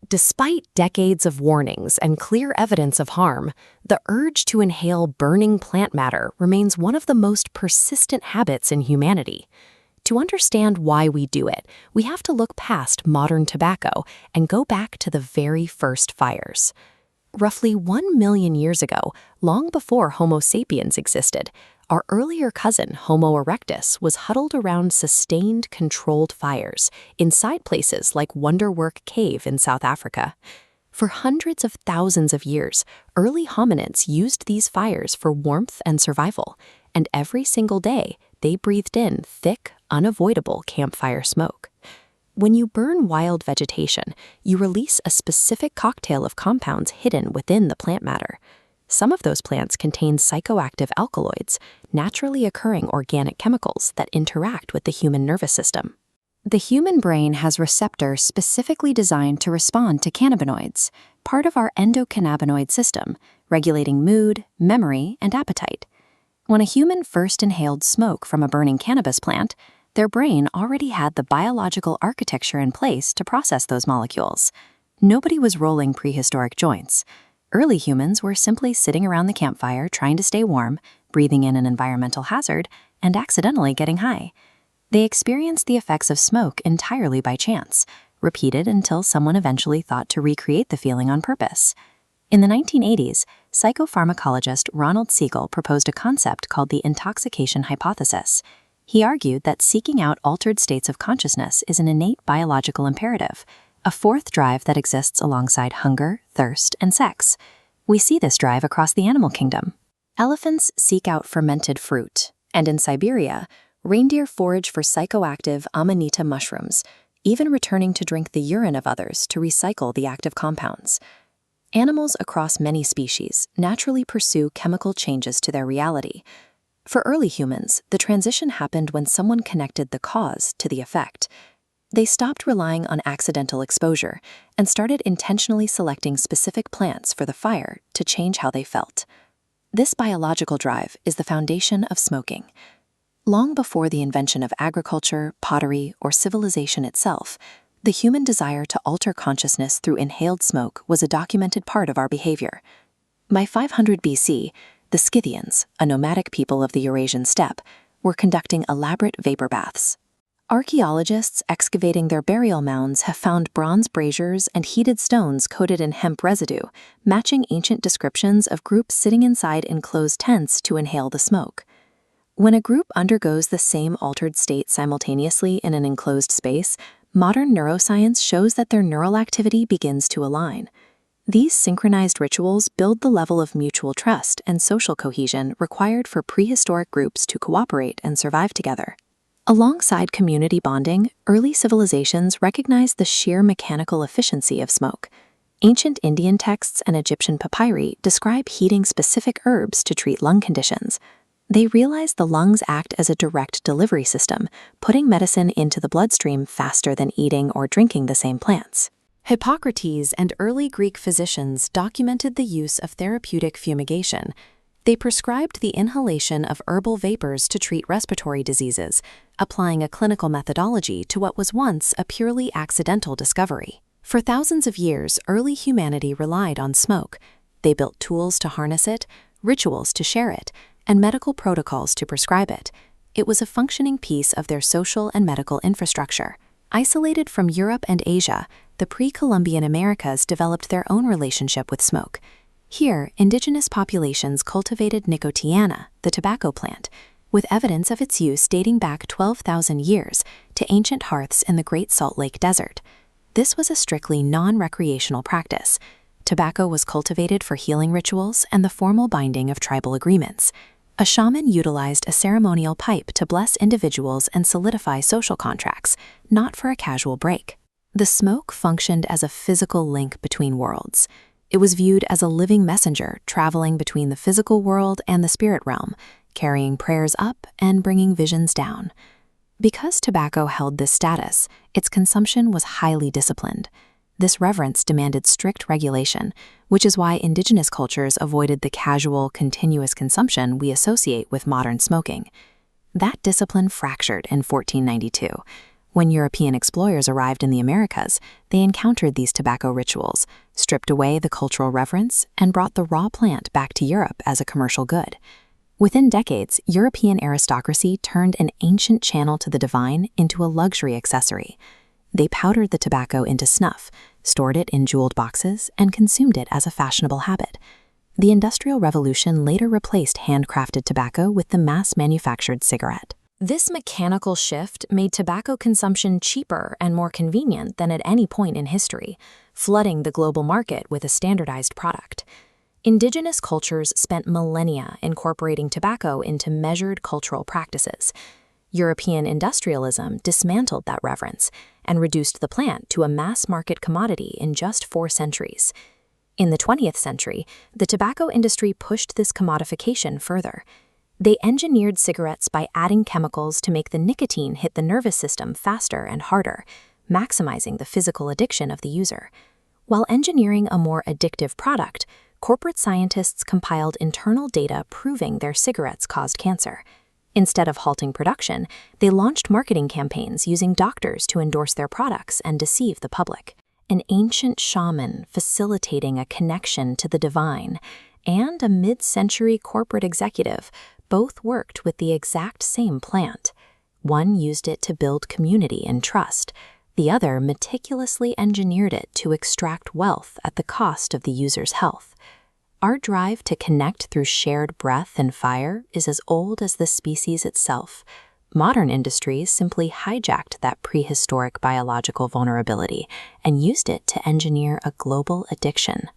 Despite decades of warnings and clear evidence of harm, the urge to inhale burning plant matter remains one of the most persistent habits in humanity. To understand why we do it, we have to look past modern tobacco and go back to the very first fires. Roughly 1 million years ago, long before Homo sapiens existed, our earlier cousin, Homo erectus, was huddled around sustained, controlled fires inside places like Wonderwork Cave in South Africa. For hundreds of thousands of years, early hominids used these fires for warmth and survival, and every single day, they breathed in thick, unavoidable campfire smoke. When you burn wild vegetation, you release a specific cocktail of compounds hidden within the plant matter. Some of those plants contain psychoactive alkaloids, naturally occurring organic chemicals that interact with the human nervous system. The human brain has receptors specifically designed to respond to cannabinoids, part of our endocannabinoid system, regulating mood, memory, and appetite. When a human first inhaled smoke from a burning cannabis plant, their brain already had the biological architecture in place to process those molecules. Nobody was rolling prehistoric joints. Early humans were simply sitting around the campfire trying to stay warm, breathing in an environmental hazard, and accidentally getting high. They experienced the effects of smoke entirely by chance, repeated until someone eventually thought to recreate the feeling on purpose. In the 1980s, psychopharmacologist Ronald Siegel proposed a concept called the intoxication hypothesis. He argued that seeking out altered states of consciousness is an innate biological imperative, a fourth drive that exists alongside hunger, thirst, and sex. We see this drive across the animal kingdom. Elephants seek out fermented fruit, and in Siberia, reindeer forage for psychoactive amanita mushrooms, even returning to drink the urine of others to recycle the active compounds. Animals across many species naturally pursue chemical changes to their reality. For early humans, the transition happened when someone connected the cause to the effect. They stopped relying on accidental exposure and started intentionally selecting specific plants for the fire to change how they felt. This biological drive is the foundation of smoking. Long before the invention of agriculture, pottery, or civilization itself, the human desire to alter consciousness through inhaled smoke was a documented part of our behavior. By 500 BC, the Scythians, a nomadic people of the Eurasian steppe, were conducting elaborate vapor baths. Archaeologists excavating their burial mounds have found bronze braziers and heated stones coated in hemp residue, matching ancient descriptions of groups sitting inside enclosed tents to inhale the smoke. When a group undergoes the same altered state simultaneously in an enclosed space, modern neuroscience shows that their neural activity begins to align. These synchronized rituals build the level of mutual trust and social cohesion required for prehistoric groups to cooperate and survive together. Alongside community bonding, early civilizations recognized the sheer mechanical efficiency of smoke. Ancient Indian texts and Egyptian papyri describe heating specific herbs to treat lung conditions. They realized the lungs act as a direct delivery system, putting medicine into the bloodstream faster than eating or drinking the same plants. Hippocrates and early Greek physicians documented the use of therapeutic fumigation. They prescribed the inhalation of herbal vapors to treat respiratory diseases, applying a clinical methodology to what was once a purely accidental discovery. For thousands of years, early humanity relied on smoke. They built tools to harness it, rituals to share it, and medical protocols to prescribe it. It was a functioning piece of their social and medical infrastructure. Isolated from Europe and Asia, the pre-Columbian Americas developed their own relationship with smoke. Here, indigenous populations cultivated nicotiana, the tobacco plant, with evidence of its use dating back 12,000 years to ancient hearths in the Great Salt Lake Desert. This was a strictly non-recreational practice. Tobacco was cultivated for healing rituals and the formal binding of tribal agreements. A shaman utilized a ceremonial pipe to bless individuals and solidify social contracts, not for a casual break. The smoke functioned as a physical link between worlds. It was viewed as a living messenger traveling between the physical world and the spirit realm, carrying prayers up and bringing visions down. Because tobacco held this status, its consumption was highly disciplined. This reverence demanded strict regulation, which is why indigenous cultures avoided the casual, continuous consumption we associate with modern smoking. That discipline fractured in 1492, When European explorers arrived in the Americas, they encountered these tobacco rituals, stripped away the cultural reverence, and brought the raw plant back to Europe as a commercial good. Within decades, European aristocracy turned an ancient channel to the divine into a luxury accessory. They powdered the tobacco into snuff, stored it in jeweled boxes, and consumed it as a fashionable habit. The Industrial Revolution later replaced handcrafted tobacco with the mass-manufactured cigarette. This mechanical shift made tobacco consumption cheaper and more convenient than at any point in history, flooding the global market with a standardized product. Indigenous cultures spent millennia incorporating tobacco into measured cultural practices. European industrialism dismantled that reverence and reduced the plant to a mass-market commodity in just 4 centuries. In the 20th century, the tobacco industry pushed this commodification further. They engineered cigarettes by adding chemicals to make the nicotine hit the nervous system faster and harder, maximizing the physical addiction of the user. While engineering a more addictive product, corporate scientists compiled internal data proving their cigarettes caused cancer. Instead of halting production, they launched marketing campaigns using doctors to endorse their products and deceive the public. An ancient shaman facilitating a connection to the divine, and a mid-century corporate executive both worked with the exact same plant. One used it to build community and trust. The other meticulously engineered it to extract wealth at the cost of the user's health. Our drive to connect through shared breath and fire is as old as the species itself. Modern industries simply hijacked that prehistoric biological vulnerability and used it to engineer a global addiction.